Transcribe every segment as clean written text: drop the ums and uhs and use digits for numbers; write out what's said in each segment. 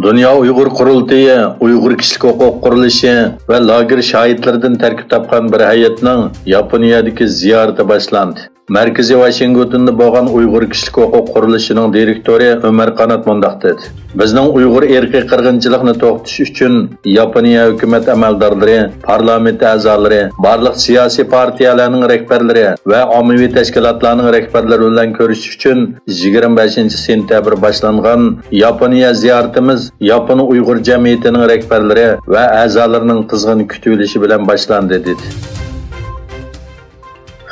Dünya Uyghur Qurultayı, Uyghur Kişilik Hüquq Quruluşu ve lager şahitlerden terkib tapqan bir hayatning Yaponiyadagi ziyarati boshlandi. Markaziy Washingtonda bo'lgan Uyg'ur Kişilik Hüquq Qurilishining direktori Ömer Qanat mundaq dedi. Bizning Uyg'ur erkiy qirg'inchilikni to'xtatish uchun Yaponiya hukumat amaldorlari, parlament a'zolari, barliq siyosiy partiyalarning rahbarlari va ommaviy tashkilotlarning rahbarlari bilan ko'rishish uchun 25-sentabr boshlangan Yaponiya ziyoratimiz Yapon Uyg'ur jamiyatining rahbarlari va a'zolarining qizg'in kutilishi bilan boshlandi dedi.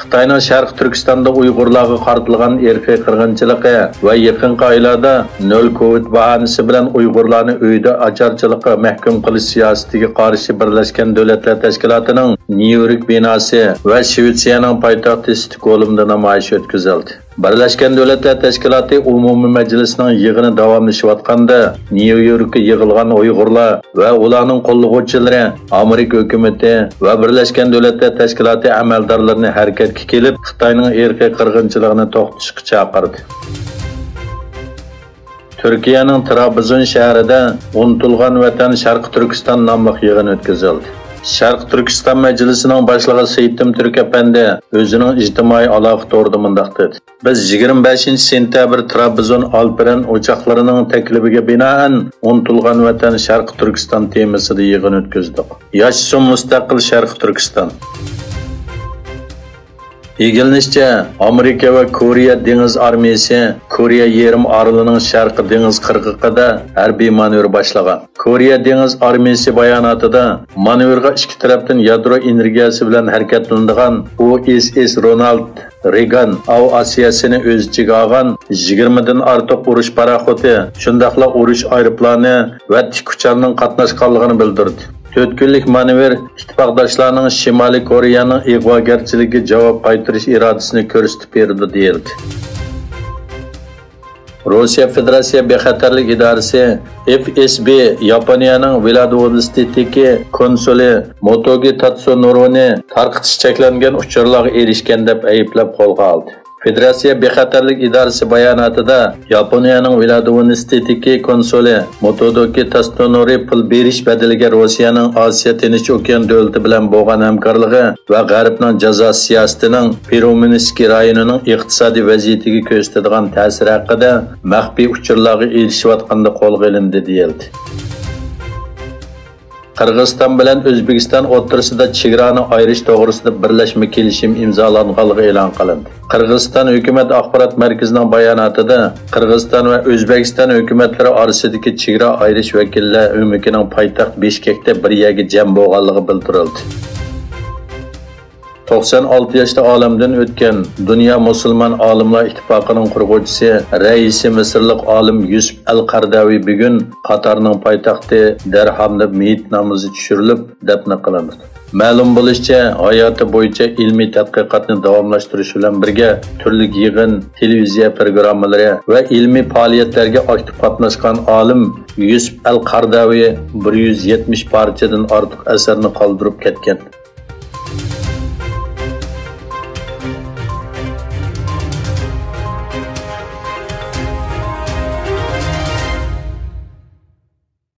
Xitoyning Sharq Turkistonda Uyg'urlarga qaratilgan erkiy qirg'inchiligi va yaqinqi oylarda nol Covid bahonasi bilan Uyg'urlarni uyda ocharchilikqa mahkum qilish siyosatiga qarshi Birlashgan Davlatlar Tashkilotining Nyu-York binosi va Shvetsiyaning poytaxti Stokgolmda namoyish o'tkazildi. Birlashgan Davlatlar Tashkiloti umumiy majlisining yig'ini davomlashayotganda Nyu-Yorkka yig'ilgan Uyg'urlar va ularning qo'llovchilari Amerika hukumatı va Birlashgan Davlatlar Tashkiloti amaldorlarini harakatga kelib, Xitoyning erkiy qirg'inchiligini to'xtatishga chaqirdi. Turkiyaning Trabzon shahrida Unutilgan Vatan Sharq Turkiston nomli yig'in o'tkazildi. Sharq Turkiston majlisining boshlig'i Seyittim Turk apandi o'zining ijtimoiy aloqa to'rida mundaq dedi. Biz 25-sentabr Trabzon Alperen o'choqlarining taklifiga binoan Unutilgan Vatan Sharq Turkiston temasida yig'in o'tkazdik. Yashashsin mustaqil Sharq Turkiston. Egilinishcha, Amerika va Koreya dengiz armiyasi Koreya yarim orolining sharqiy dengiz qirg'oqida harbiy manevr boshlagan. Koreya dengiz armiyasi bayonotida manevrga ikki tarafdan yadro energiyasi bilan harakatlanadigan USS Ronald Reagan aviatsiyasini o'z ichiga olgan 20 dan ortiq urush paraxoti, shundaqla urush aeroplani va tikucharning qatnashganligini bildirdi. 4 kunlik manevr ittifoqdoshlarning Shimoliy Koreyaning ig'vogarchiligiga javob qaytarish irodasini ko'rsatib berdi deyildi. Rossiya Federatsiya bexatarlik idorasi FSB Yaponiyaning Vladivostokdagi konsuli Motogi Tatsunoro'ni tarqitish cheklangan uchurlarga erishgan deb ayblab qo'lga oldi. Federatsiya bexatarlik idorasi bayonotida Yaponiyaning Vladivostokdagi konsuli Motogi Tatsunori pul berish badaliga Rossiyaning Osiyo Tinch okean davlati bilan bo'lgan hamkorligi va G'arbning jazo siyosatining Perominsk rayonining iqtisodiy vaziyatiga ko'rsatadigan ta'siri haqida maxfiy uchurlarga erishayotganda qo'lga olindi deyildi. Qirg'iziston bilan O'zbekiston o'rtasida chegarani ayirish to'g'risida birlashma kelishim imzolanganligi e'lon qilindi. Qirg'iziston hukumat axborot markazining bayonotida Qirg'iziston va O'zbekiston hukumatlari orasidagi chegara ayirish vakillar o'mikining poytaxt Bishkekda bir yerga jam bo'lganligi bildirildi. 96 yoshda olamdan o'tgan Dünya Musulmon olimlar ittifoqining qurg'uvchisi, raisi Misrlik olim Yusuf al-Qardaviy bugun Qatarning poytaxti Darhamda meyit namozi tushirilib, dafn qilindi. Ma'lum bo'lishicha, hayoti bo'yicha ilmiy tadqiqotni davomlashtirish bilan birga turli yig'in, televiziya programmalari va ilmiy faoliyatlarga aktiv qatnashgan olim Yusuf al-Qardaviy 170 parchadan ortiq asarni qoldirib ketgan.